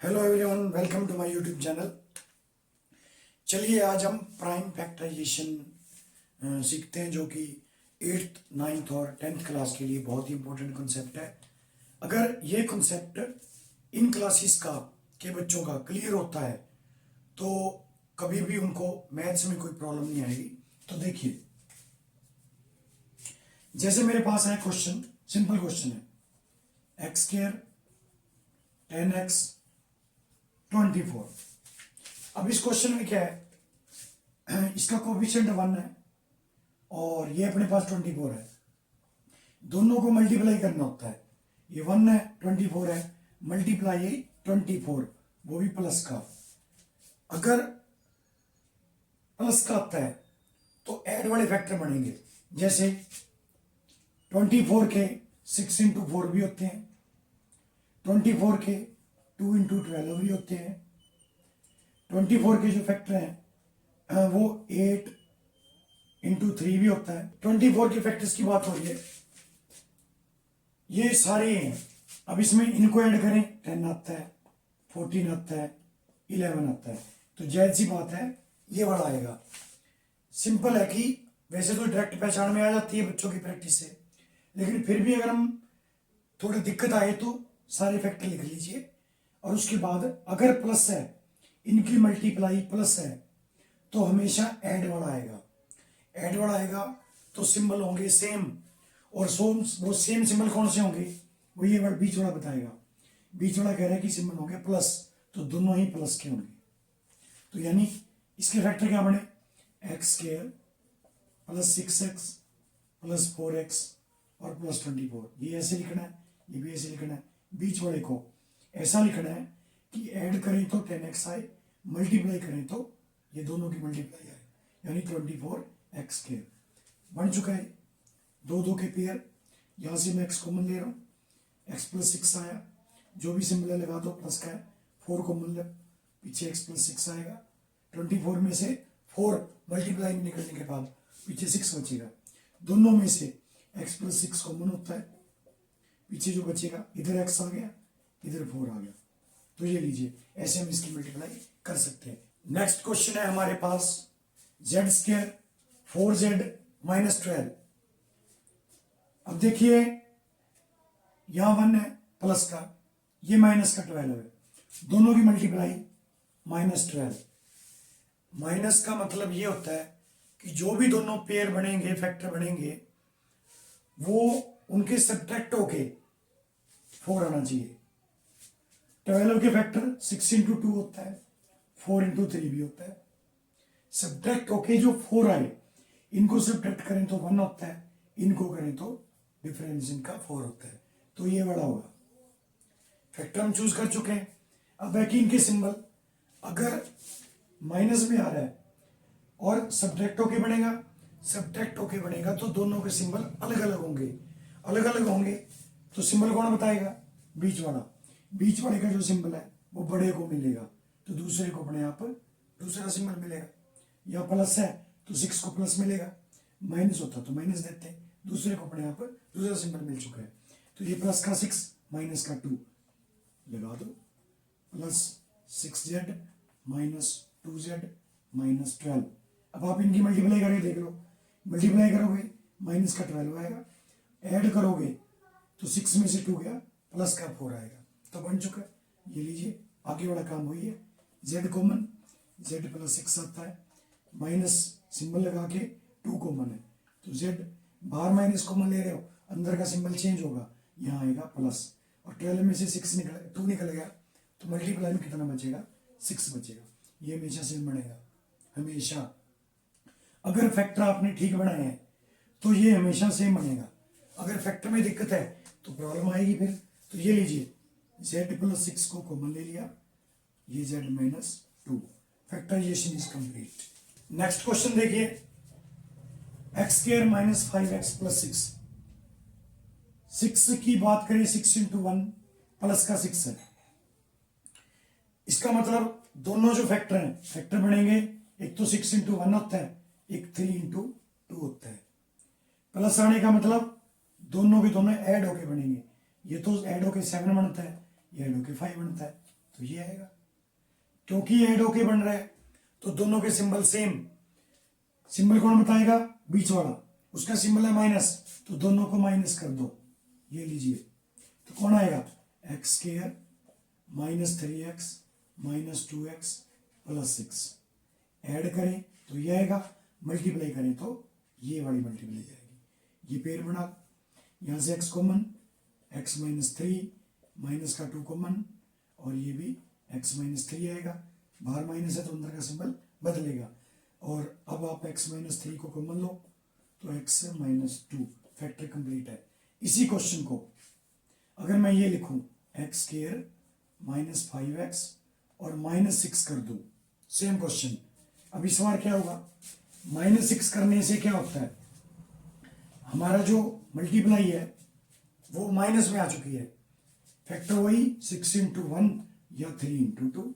Hello everyone, welcome to my YouTube channel. चलिए आज हम प्राइम फैक्टराइजेशन सीखते हैं, जो कि 8th, 9th और 10th क्लास के लिए बहुत ही इंपॉर्टेंट कॉन्सेप्ट है। अगर ये कॉन्सेप्ट इन क्लासेस का के बच्चों का क्लियर होता है तो कभी भी उनको मैथ्स में कोई प्रॉब्लम नहीं आएगी। तो देखिए, जैसे मेरे पास है क्वेश्चन, सिंपल क्वेश्चन है एक्स स्क्वायर 10x 24। अब इस क्वेश्चन में क्या है, इसका कोफिशिएंट 1 है और ये अपने पास 24 है। दोनों को मल्टीप्लाई करना होता है। ये 1 है, 24 है, मल्टीप्लाई 24, वो भी प्लस का। अगर प्लस का आता है तो ऐड वाले फैक्टर बनेंगे। जैसे 24 के 6 इंटू 4 भी होते हैं, 24 के 2 इंटू 12 भी होते हैं। 24 के जो फैक्टर हैं वो 8 इंटू 3 भी होता है। 24 के फैक्टर्स की बात हो रही है, ये सारे हैं। अब इसमें इनको ऐड करें, 10 आता है, 14 आता है, 11 आता है। तो जायज़ सी बात है ये वाला आएगा। सिंपल है कि वैसे तो डायरेक्ट पहचान में आ जाती है बच्चों की प्रैक्टिस से, लेकिन फिर भी अगर हम थोड़ी दिक्कत आए तो सारे फैक्टर लिख लीजिए। और उसके बाद अगर प्लस है, इनकी मल्टीप्लाई प्लस है, तो हमेशा ऐड वाला आएगा। ऐड वाला आएगा तो सिंबल होंगे सेम, और वो सेम सिंबल कौन से होंगे, वो ये वर्ड बीच वाला बताएगा। बीच वाला कह रहा है कि सिंबल होंगे प्लस, तो दोनों ही प्लस के होंगे। तो यानी इसके फैक्टर क्या बने, x square plus 6x plus 4x और प्लस 24। ये ऐसे लिखना है, ये भी ऐसे लिखना है। बीच वाले को ऐसा लिखना है कि ऐड करें तो 10x आए, मल्टीप्लाई करें तो ये दोनों की मल्टीप्लाई आए, यानी 24x स्क्वायर बन चुका है। दो दो के पेयर, यहाँ से मैं x कॉमन ले रहा हूँ, x प्लस 6 आया, जो भी सिंबल लगा दो प्लस का है। 4 कॉमन ले, पीछे x प्लस 6 आएगा। 24 में से 4 मल्टीप्लाई में निकलने के बाद पीछे 6 बचेगा। दोनों में से x प्लस 6 कॉमन होता है, पीछे जो बचेगा इधर x आ गया, इधर 4 आ गया। तो ये लीजिए, ऐसे हम इसकी मल्टीप्लाई कर सकते हैं। नेक्स्ट क्वेश्चन है हमारे पास जेड स्क्वायर 4z माइनस 12। अब देखिए, यहां 1 है प्लस का, ये माइनस का 12 है, दोनों की मल्टीप्लाई -12। माइनस का मतलब ये होता है कि जो भी दोनों पेयर बनेंगे, फैक्टर बनेंगे, वो उनके सब्ट्रैक्ट होके 4 आना चाहिए। 12 के फैक्टर 6 इंटू 2 होता है, 4 इंटू 3 भी होता है। सब्ट्रैक्ट होके जो 4 आए, इनको सब्ट्रैक्ट करें तो 1 होता है, इनको करें तो डिफरेंस इनका 4 होता है। तो ये बड़ा होगा। फैक्टर हम चूज कर चुके हैं। अब है कि इनके सिंबल अगर माइनस में आ रहा है और सब्ट्रैक्ट होके बनेगा, तो दोनों के सिंबल अलग अलग होंगे। अलग अलग होंगे तो सिंबल कौन बताएगा, बीच वाला। बीच वाले का जो सिंबल है वो बड़े को मिलेगा, तो दूसरे को अपने आप दूसरा सिंबल मिलेगा। या प्लस है तो 6 को प्लस मिलेगा, माइनस होता तो माइनस देते, दूसरे को अपने आप दूसरा सिंबल मिल चुका है। तो ये प्लस का 6 माइनस का 2 लगा दो, plus 6z minus 2z minus 12। अब आप इनकी मल्टीप्लाई करके देख लो, मल्टीप्लाई करोगे माइनस का 12 आएगा, ऐड करोगे तो 6 में से 2 गया, प्लस का 4 आएगा। तो बन चुका है। ये लीजिए, आगे वाला काम हुई है। z कॉमन, z प्लस 6 आता है, माइनस सिंबल लगा के 2 कॉमन है, तो z बाहर माइनस कॉमन ले रहे हो, अंदर का सिंबल चेंज होगा, यहाँ आएगा प्लस। और 12 में से 2 निकल गया, तो मल्टीप्लाई में कितना बचेगा, 6 बचेगा। ये हमेशा सेम बनेगा, हमेशा। अगर फैक्टर आपने ठीक बनाए हैं तो ये हमेशा सेम बनेगा। अगर फैक्टर में दिक्कत है तो प्रॉब्लम आएगी फिर। तो ये लीजिए, z प्लस 6 को कॉमन ले लिया, ये z minus 2। Factorisation is complete. Next question देखिए, X square minus 5x plus 6 की बात करें, 6 इंटू 1 प्लस का 6 है। इसका मतलब दोनों जो फैक्टर हैं, फैक्टर बनेंगे, एक तो 6 इंटू 1 होता है, एक 3 इंटू 2 होता है। प्लस आने का मतलब दोनों के दोनों ऐड होके बनेंगे। ये तो ऐड होके 7 बनता है, ये ऐड होके 5 बनता है। तो ये आएगा। क्योंकि ऐड होके बन रहा है तो दोनों के सिंबल सेम। सिंबल कौन बताएगा? बीच वाला, उसका सिंबल है माइनस, तो दोनों को माइनस कर दो। ये लीजिए, तो कौन आएगा? X square minus 3x minus 2x plus 6। Add करें तो ये आएगा, मल्टीप्लाई करें तो ये वाली मल्टीप्लाई जाएगी। ये पेड़ बना, यहाँ से x common, x minus 3 minus का 2 कॉमन, और ये भी x माइनस 3 आएगा। बाहर माइनस है तो अंदर का सिंबल बदलेगा। और अब आप x माइनस 3 को कॉमन लो तो x माइनस 2, फैक्टर कंप्लीट है। इसी क्वेश्चन को अगर मैं ये लिखूं एक्स स्क्वायर माइनस 5x और माइनस 6 कर दूं, सेम क्वेश्चन। अब इस बार क्या होगा? माइनस 6 करने से क्या होता है? हमारा जो मल्टीप्लाई है वो माइनस में आ चुकी है। फैक्टर वही 6 इंटू 1 या 3 इंटू 2।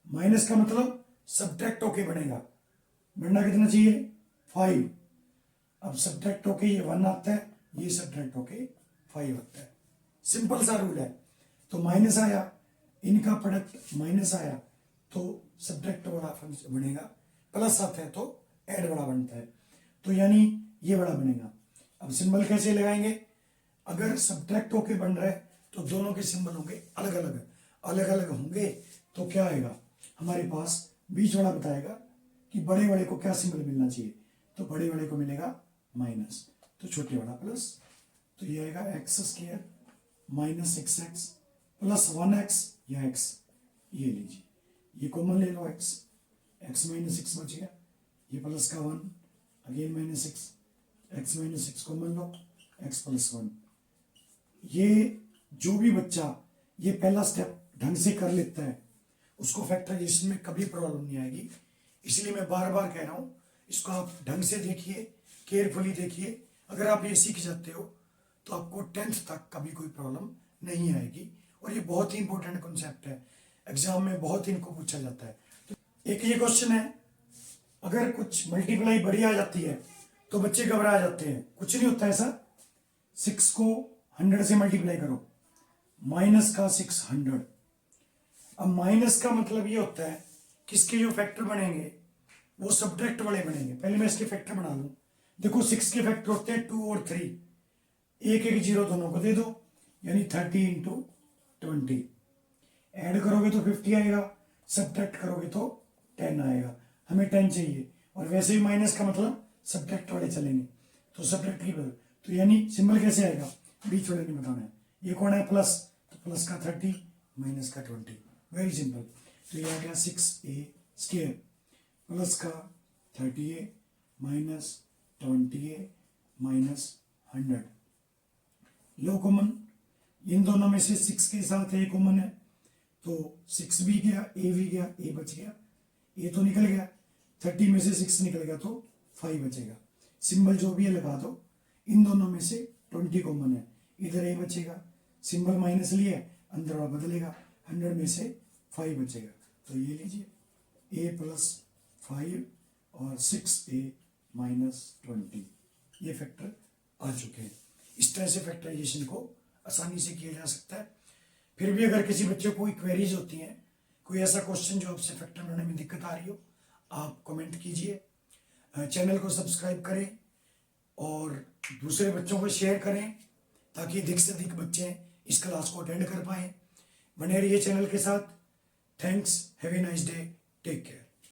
माइनस का मतलब सब्ट्रैक्ट होके बनेगा। बनना कितना चाहिए? 5। अब सब्ट्रैक्ट होके ये 1 आता है, ये सब्ट्रैक्ट होके 5 आता है। सिंपल सा रूल है। तो माइनस आया, इनका प्रोडक्ट माइनस आया तो सब्ट्रैक्ट वाला फंक्शन बनेगा, प्लस आता है तो ऐड वाला बनता है, तो यानी ये वाला बनेगा। अब सिंबल कैसे लगाएंगे? अगर सब्ट्रैक्ट होके बन रहा है तो दोनों के सिंबल होंगे अलग अलग। अलग अलग होंगे तो क्या आएगा? हमारे पास बीच वाला बताएगा कि बड़े वाले को क्या सिंबल मिलना चाहिए, तो बड़े वाले को मिलेगा माइनस, तो छोटे वाला प्लस। तो ये आएगा x square minus 6x plus 1x या x। ये लीजिए, ये कॉमन ले लो, x माइनस 6 बच गया, ये प्लस का 1 again minus 6, x minus 6 common लो, x प्लस 1। ये जो भी बच्चा ये पहला स्टेप ढंग से कर लेता है उसको फैक्टराइजेशन में कभी प्रॉब्लम नहीं आएगी। इसलिए मैं बार बार कह रहा हूँ, इसको आप ढंग से देखिए, केयरफुली देखिए। अगर आप ये सीख जाते हो तो आपको 10th तक कभी कोई प्रॉब्लम नहीं आएगी। और ये बहुत ही इंपॉर्टेंट कॉन्सेप्ट है, एग्जाम में बहुत इनको पूछा जाता है। तो एक ये क्वेश्चन है, अगर कुछ मल्टीप्लाई बड़ी आ जाती है तो बच्चे घबरा जाते हैं। कुछ नहीं होता ऐसा। 6 को 100 से मल्टीप्लाई करो, माइनस का 600। अब माइनस का मतलब ये होता है कि इसके जो फैक्टर बनेंगे वो सब्ट्रैक्ट वाले बनेंगे। पहले मैं इसके फैक्टर बना लूं। देखो 6 के फैक्टर होते हैं 2 और 3, एक एक जीरो दोनों को दे दो, यानी 30 इंटू 20। ऐड करोगे तो 50 आएगा, सब्ट्रैक्ट करोगे तो 10 आएगा। हमें 10 चाहिए, और वैसे भी माइनस का मतलब सब्ट्रैक्ट वाले चलेंगे, तो सब्ट्रैक्ट की बदल। तो यानी सिंबल कैसे आएगा? बीच वाले नहीं बताना है। ये कौन है? प्लस, तो प्लस का 30 माइनस का 20, वेरी सिंपल। तो ये आ गया 6a स्क्वायर प्लस का 30a माइनस 20a माइनस 100। लो कॉमन, इन दोनों में से 6 के साथ a कॉमन है, तो 6 भी गया, a भी गया, a बच गया, a तो निकल गया। 30 में से 6 निकल गया तो 5 बचेगा। सिंबल जो भी है लगा दो। इन दोनों में से 20 कॉमन है, इधर a बचेगा, सिंबल माइनस लिया, अंदर वाला बदलेगा, 100 में से 5 बचेगा। तो ये लीजिए a प्लस 5 और 6a माइनस 20, ये फैक्टर आ चुके हैं। इस तरह से फैक्टराइजेशन को आसानी से किया जा सकता है। फिर भी अगर किसी बच्चे को कोई क्वेरीज होती हैं, कोई ऐसा क्वेश्चन जो आपसे फैक्टर बनाने में दिक्कत आ रही हो, आप कमेंट कीजिए, चैनल को सब्सक्राइब करें और दूसरे बच्चों को शेयर करें ताकि अधिक से अधिक बच्चे इस क्लास को अटेंड कर पाएँ। बने रहिए चैनल के साथ। Thanks, have a nice day, take care.